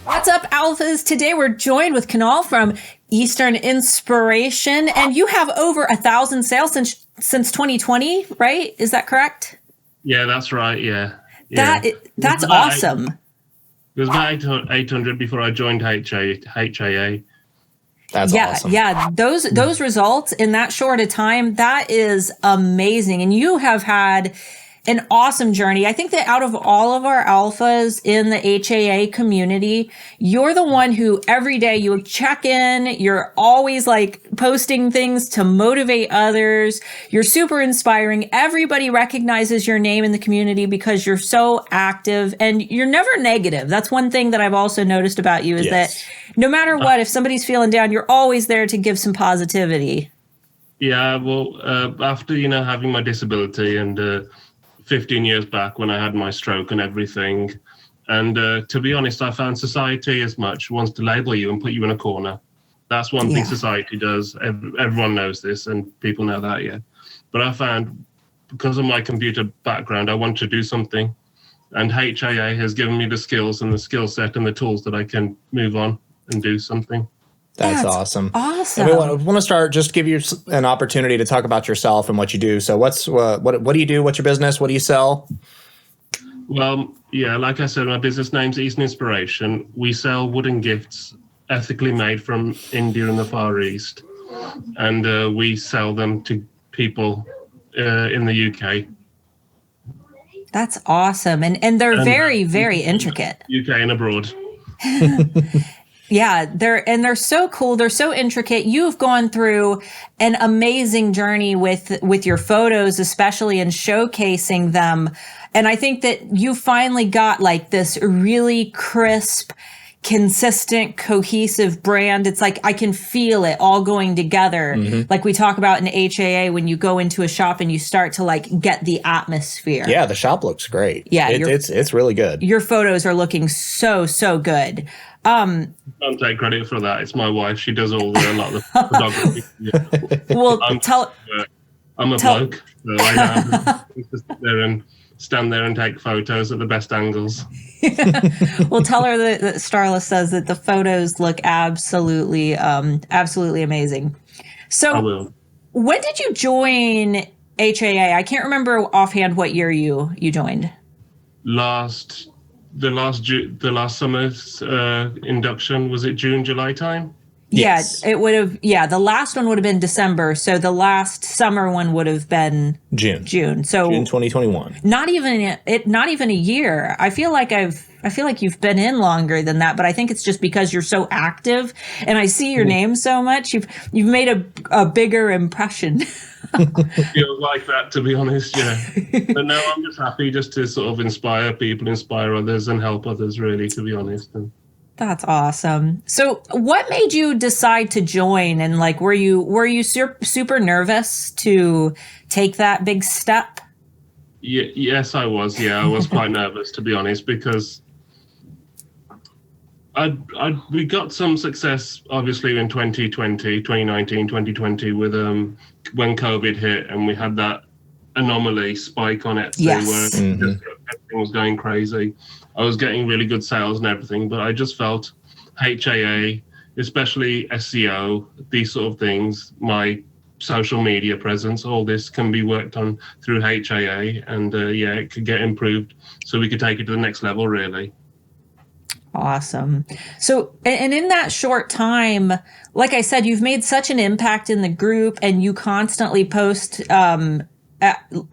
What's up, Alphas? Today we're joined with Kunal from Eastern Inspiration, and you have over 1,000 sales since 2020, right? Is that correct? Yeah, that's right. Yeah. That's awesome. It was about 800 before I joined HAA. That's awesome. Yeah, those results in that short a time, that is amazing. And you have had an awesome journey. I think that out of all of our alphas in the HAA community, you're the one who every day you check in, you're always like posting things to motivate others. You're super inspiring. Everybody recognizes your name in the community because you're so active and you're never negative. That's one thing that I've also noticed about you is that no matter what, if somebody's feeling down, you're always there to give some positivity. Yeah, well, after, having my disability and 15 years back when I had my stroke and everything. And to be honest, I found society as much wants to label you and put you in a corner. That's one thing society does. Everyone knows this and people know that, yeah. But I found because of my computer background, I want to do something. And HAA has given me the skills and the skill set and the tools that I can move on and do something. That's awesome. Awesome. And we want to start, just give you an opportunity to talk about yourself and what you do. So what do you do? What's your business? What do you sell? Well, yeah, like I said, my business name's Eastern Inspiration. We sell wooden gifts ethically made from India and the Far East. And we sell them to people in the UK. That's awesome. And they're very, very intricate. UK and abroad. Yeah, they're so cool. They're so intricate. You've gone through an amazing journey with your photos, especially in showcasing them. And I think that you finally got like this really crisp, consistent, cohesive brand. It's like I can feel it all going together. Mm-hmm. Like we talk about in HAA when you go into a shop and you start to like get the atmosphere. Yeah, the shop looks great. Yeah, it's really good. Your photos are looking so good. I don't take credit for that. It's my wife. She does a lot of the photography. Yeah. Well, I'm a bloke, so I have to sit there and stand there and take photos at the best angles. Well, tell her that Starla says that the photos look absolutely amazing. So, I will. When did you join HAA? I can't remember offhand what year you joined. The last summer's induction, was it June, July time? Yes. Yeah, it would have. Yeah, the last one would have been December. So the last summer one would have been June. So June 2021. Not even a year. I feel like you've been in longer than that, but I think it's just because you're so active and I see your name so much. You've made a bigger impression. Feels like that, to be honest, yeah. But no, I'm just happy just to sort of inspire people, inspire others and help others, really, to be honest. That's awesome. So what made you decide to join? And like, were you super nervous to take that big step? Yeah, yes, I was. Yeah, I was quite nervous, to be honest, because we got some success, obviously, in 2019, 2020, with when COVID hit and we had that anomaly spike on it. Yes. Where everything was going crazy. I was getting really good sales and everything, but I just felt HAA, especially SEO, these sort of things, my social media presence, all this can be worked on through HAA, and it could get improved so we could take it to the next level, really. Awesome. So, and in that short time, like I said, you've made such an impact in the group and you constantly post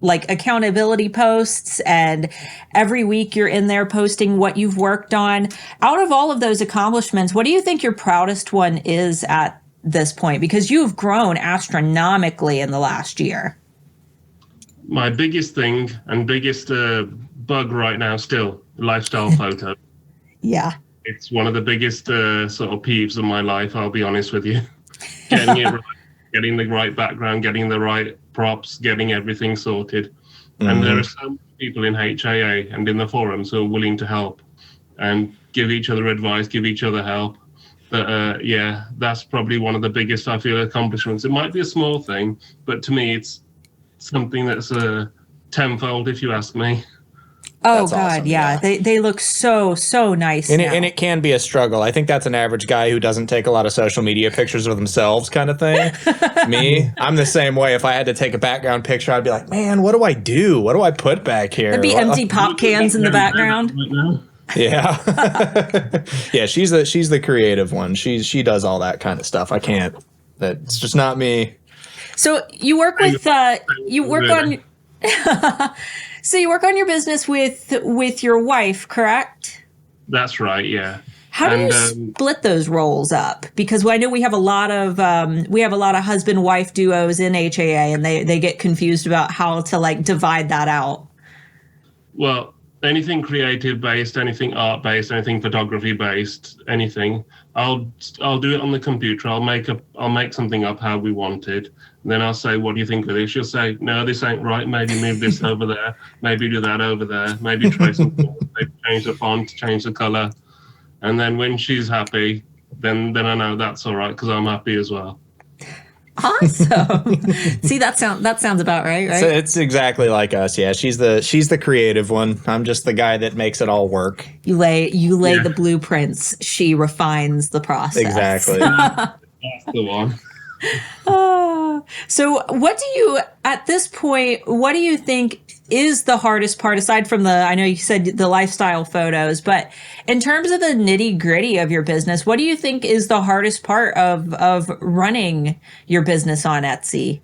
like accountability posts, and every week you're in there posting what you've worked on. Out of all of those accomplishments, what do you think your proudest one is at this point? Because you've grown astronomically in the last year. My biggest thing and biggest bug right now still, lifestyle photo. Yeah. It's one of the biggest sort of peeves of my life, I'll be honest with you. Getting it right, getting the right background, getting the right props, getting everything sorted. Mm-hmm. And there are so many people in HAA and in the forums who are willing to help and give each other advice, give each other help. But that's probably one of the biggest, I feel, accomplishments. It might be a small thing, but to me, it's something that's tenfold, if you ask me. Oh That's God, awesome, yeah. They look so nice And now. it can be a struggle. I think that's an average guy who doesn't take a lot of social media pictures of themselves kind of thing. Me, I'm the same way. If I had to take a background picture, I'd be like, man, what do I do? What do I put back here? There'd be What- empty pop cans in the background. Yeah. Yeah, she's the creative one. She does all that kind of stuff. I can't. That's just not me. So you work with you work on so you work on your business with your wife, correct? That's right. Yeah. How do you split those roles up? Because I know we have a lot of husband-wife duos in HAA, and they get confused about how to like divide that out. Well, anything creative based, anything art based, anything photography based, anything, I'll do it on the computer. I'll make something up how we want it. And then I'll say, what do you think of this? She'll say, no, this ain't right. Maybe move this over there. Maybe do that over there. Maybe try something. Maybe change the font, change the color. And then when she's happy, then I know that's all right because I'm happy as well. Awesome. See, that sounds about right? So it's exactly like us. Yeah, she's the creative one. I'm just the guy that makes it all work. You lay the blueprints. She refines the process. Exactly. That's the one. So at this point, what do you think is the hardest part aside from I know you said the lifestyle photos, but in terms of the nitty gritty of your business, what do you think is the hardest part of running your business on Etsy?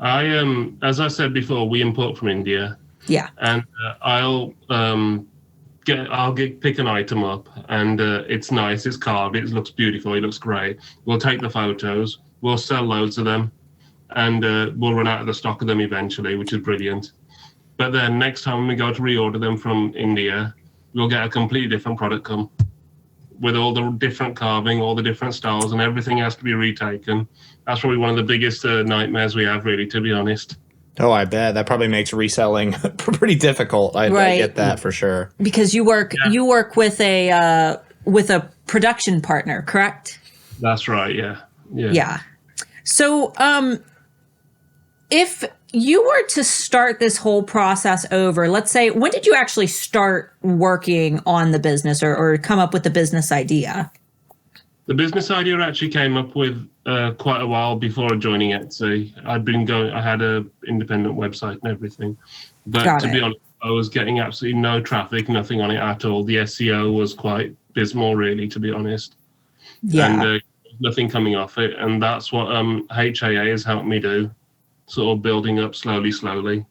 As I said before, we import from India. Yeah. And I'll pick an item up and it's nice, it's carved, it looks beautiful, it looks great. We'll take the photos, we'll sell loads of them, and we'll run out of the stock of them eventually, which is brilliant. But then next time we go to reorder them from India, we'll get a completely different product come with all the different carving, all the different styles, and everything has to be retaken. That's probably one of the biggest nightmares we have, really, to be honest. Oh, I bet that probably makes reselling pretty difficult. I get that for sure. Because you work with a production partner, correct? That's right. Yeah. Yeah. So, if you were to start this whole process over, let's say, when did you actually start working on the business or come up with the business idea? The business idea actually came up with quite a while before joining Etsy. I had an independent website and everything. But to be honest, I was getting absolutely no traffic, nothing on it at all. The SEO was quite dismal, really, to be honest. Yeah. And nothing coming off it. And that's what HAA has helped me do, sort of building it up slowly.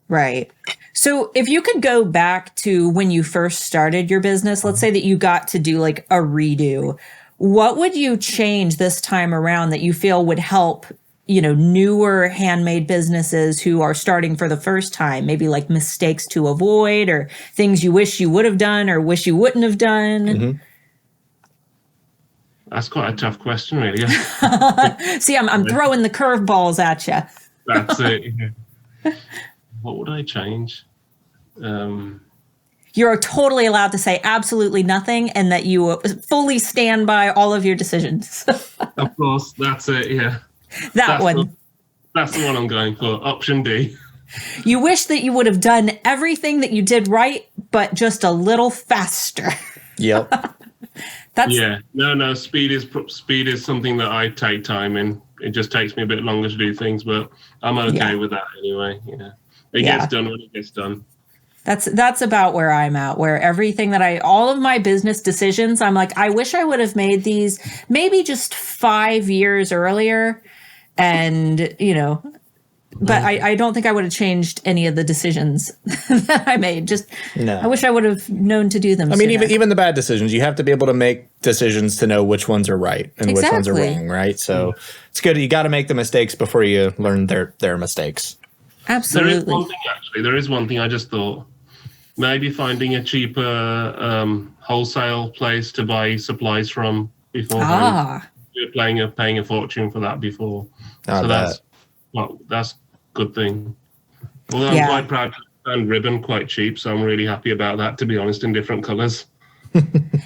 Right. So if you could go back to when you first started your business, let's say that you got to do like a redo, what would you change this time around that you feel would help, newer handmade businesses who are starting for the first time, maybe like mistakes to avoid or things you wish you would have done or wish you wouldn't have done? Mm-hmm. That's quite a tough question, really. See, I'm throwing the curveballs at you. That's it. What would I change? You're totally allowed to say absolutely nothing and that you fully stand by all of your decisions. Of course, that's it, yeah. That's one. That's the one I'm going for, option D. You wish that you would have done everything that you did right, but just a little faster. Yep. No, speed is something that I take time in. It just takes me a bit longer to do things, but I'm okay with that anyway. Yeah. It gets done when it gets done. That's about where I'm at, where everything all of my business decisions, I'm like, I wish I would have made these maybe just 5 years earlier. And, but I don't think I would have changed any of the decisions that I made. I wish I would have known to do them. I mean, even the bad decisions, you have to be able to make decisions to know which ones are right and which ones are wrong, right? So it's good. You got to make the mistakes before you learn their mistakes. Absolutely. There is one thing I just thought. Maybe finding a cheaper wholesale place to buy supplies from beforehand. You're paying a fortune for that before. That's a good thing. Well, I'm quite proud to find ribbon quite cheap, so I'm really happy about that, to be honest, in different colors.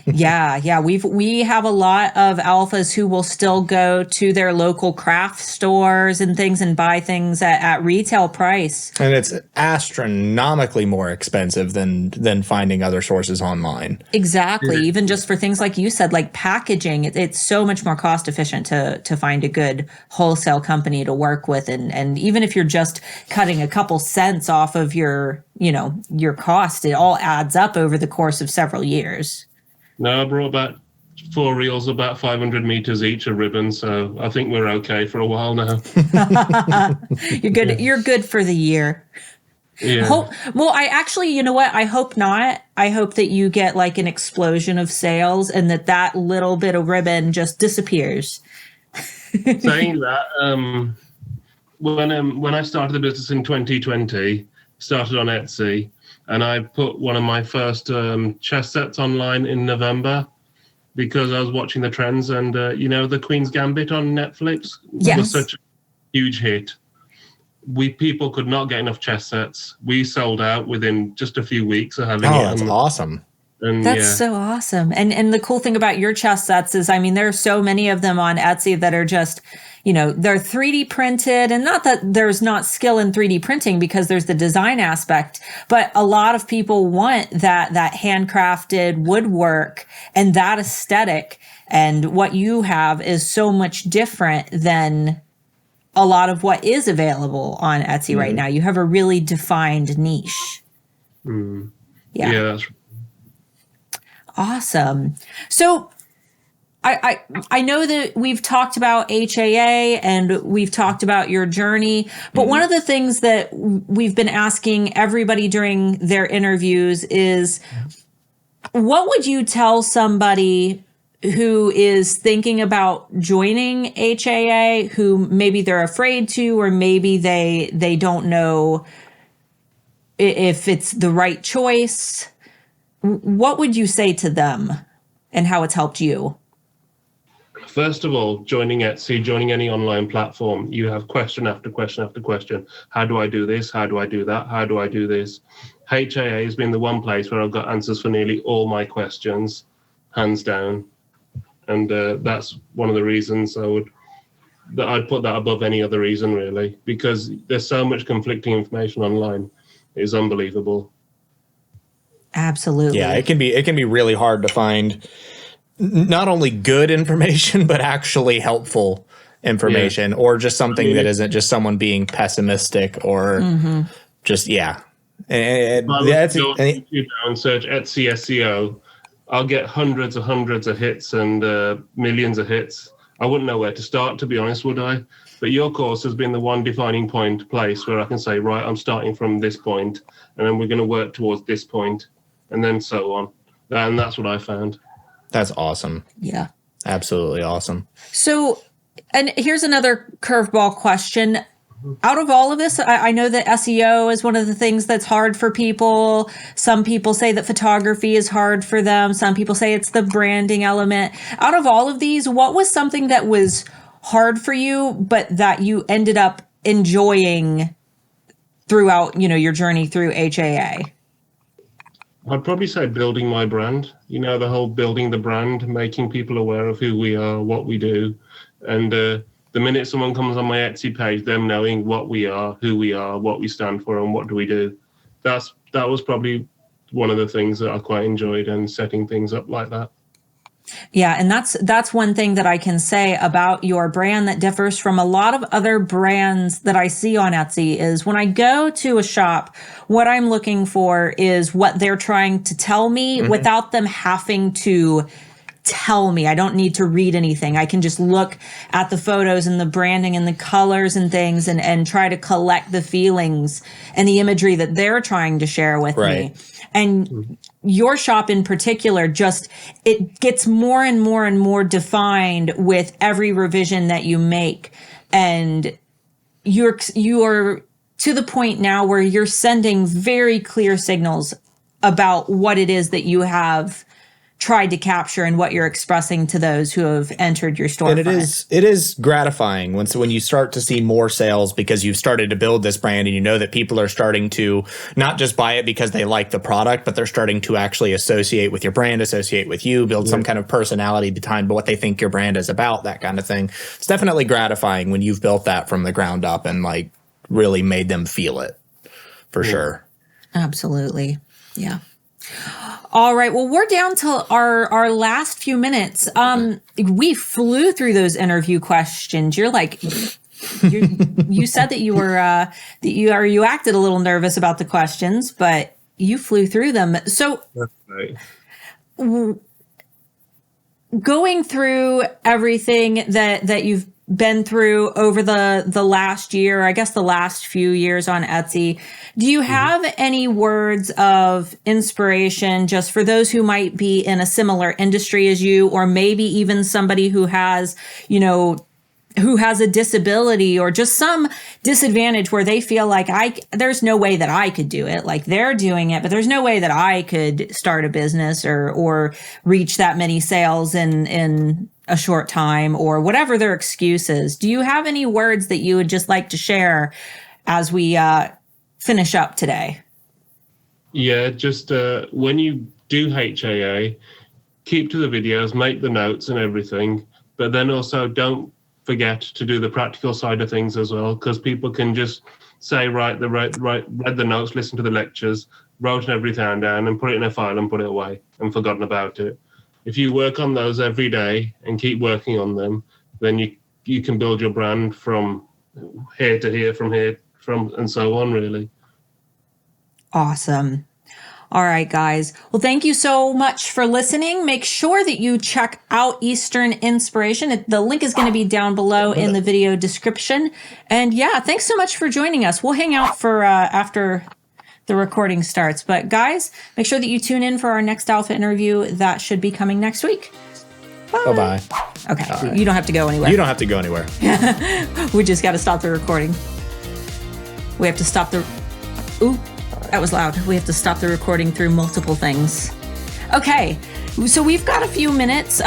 Yeah. We have a lot of alphas who will still go to their local craft stores and things and buy things at retail price. And it's astronomically more expensive than finding other sources online. Exactly. Even just for things like you said, like packaging, it's so much more cost efficient to find a good wholesale company to work with. And even if you're just cutting a couple cents off of your cost, it all adds up over the course of several years. No, I brought back 4 reels, about 500 meters each of ribbon, so I think we're okay for a while now. You're good. Yeah. You're good for the year. Yeah. Well, I actually, you know what? I hope not. I hope that you get like an explosion of sales and that little bit of ribbon just disappears. Saying that, when I started the business in 2020, started on Etsy, and I put one of my first chess sets online in November because I was watching the trends, and the Queen's Gambit on Netflix was such a huge hit. People could not get enough chess sets. We sold out within just a few weeks of having it. Oh, that's awesome. And that's so awesome. And the cool thing about your chess sets is, I mean, there are so many of them on Etsy that are just, they're 3D printed, and not that there's not skill in 3D printing because there's the design aspect, but a lot of people want that handcrafted woodwork and that aesthetic. And what you have is so much different than a lot of what is available on Etsy right now. You have a really defined niche. Yeah, that's awesome. So I know that we've talked about HAA and we've talked about your journey, but one of the things that we've been asking everybody during their interviews is, what would you tell somebody who is thinking about joining HAA, who maybe they're afraid to, or maybe they don't know if it's the right choice? What would you say to them and how it's helped you? First of all, joining Etsy, joining any online platform, you have question after question after question. How do I do this? How do I do that? How do I do this? HAA has been the one place where I've got answers for nearly all my questions, hands down. And that's one of the reasons I'd put that above any other reason, really, because there's so much conflicting information online. It's unbelievable. Absolutely. Yeah, it can be really hard to find not only good information, but actually helpful information, or just something that isn't just someone being pessimistic or just, And that's YouTube and search Etsy SEO. I'll get hundreds of hits and millions of hits. I wouldn't know where to start, to be honest, would I? But your course has been the one defining place where I can say, right, I'm starting from this point, and then we're going to work towards this point, and then so on. And that's what I found. That's awesome. Yeah. Absolutely awesome. So, and here's another curveball question. Out of all of this, I know that SEO is one of the things that's hard for people. Some people say that photography is hard for them. Some people say it's the branding element. Out of all of these, what was something that was hard for you, but that you ended up enjoying throughout, your journey through HAA? I'd probably say building my brand, the whole building the brand, making people aware of who we are, what we do. And the minute someone comes on my Etsy page, them knowing what we are, who we are, what we stand for, and what do we do. That was probably one of the things that I quite enjoyed, and setting things up like that. Yeah, and that's one thing that I can say about your brand that differs from a lot of other brands that I see on Etsy is when I go to a shop, what I'm looking for is what they're trying to tell me without them having to tell me. I don't need to read anything. I can just look at the photos and the branding and the colors and things and try to collect the feelings and the imagery that they're trying to share with me. And your shop in particular, it gets more and more and more defined with every revision that you make. And you're to the point now where you're sending very clear signals about what it is that you have tried to capture and what you're expressing to those who have entered your storefront. And it is gratifying when you start to see more sales because you've started to build this brand and you know that people are starting to not just buy it because they like the product, but they're starting to actually associate with your brand, associate with you, build some kind of personality behind what they think your brand is about, that kind of thing. It's definitely gratifying when you've built that from the ground up and like really made them feel it, for sure. Absolutely. Yeah. All right. Well, we're down to our last few minutes. We flew through those interview questions. You said that you acted a little nervous about the questions, but you flew through them. So going through everything that you've been through over the last year, I guess the last few years on Etsy, do you have any words of inspiration just for those who might be in a similar industry as you, or maybe even somebody who has, who has a disability or just some disadvantage where they feel like there's no way that I could do it. Like they're doing it, but there's no way that I could start a business or reach that many sales in a short time, or whatever their excuse is. Do you have any words that you would just like to share as we finish up today? Yeah, just when you do HAA, keep to the videos, make the notes and everything, but then also don't forget to do the practical side of things as well, because people can just say, read the notes, listen to the lectures, wrote everything down and put it in a file and put it away and forgotten about it. If you work on those every day and keep working on them, then you can build your brand from here to here, and so on, really. Awesome. All right, guys. Well, thank you so much for listening. Make sure that you check out Eastern Inspiration. The link is going to be down below in the video description. And yeah, thanks so much for joining us. We'll hang out for after the recording starts. But guys, make sure that you tune in for our next alpha interview that should be coming next week. Bye. Bye-bye. Okay. Right. You don't have to go anywhere. You don't have to go anywhere. We just got to stop the recording. We have to stop the... Ooh, that was loud. We have to stop the recording through multiple things. Okay. So we've got a few minutes.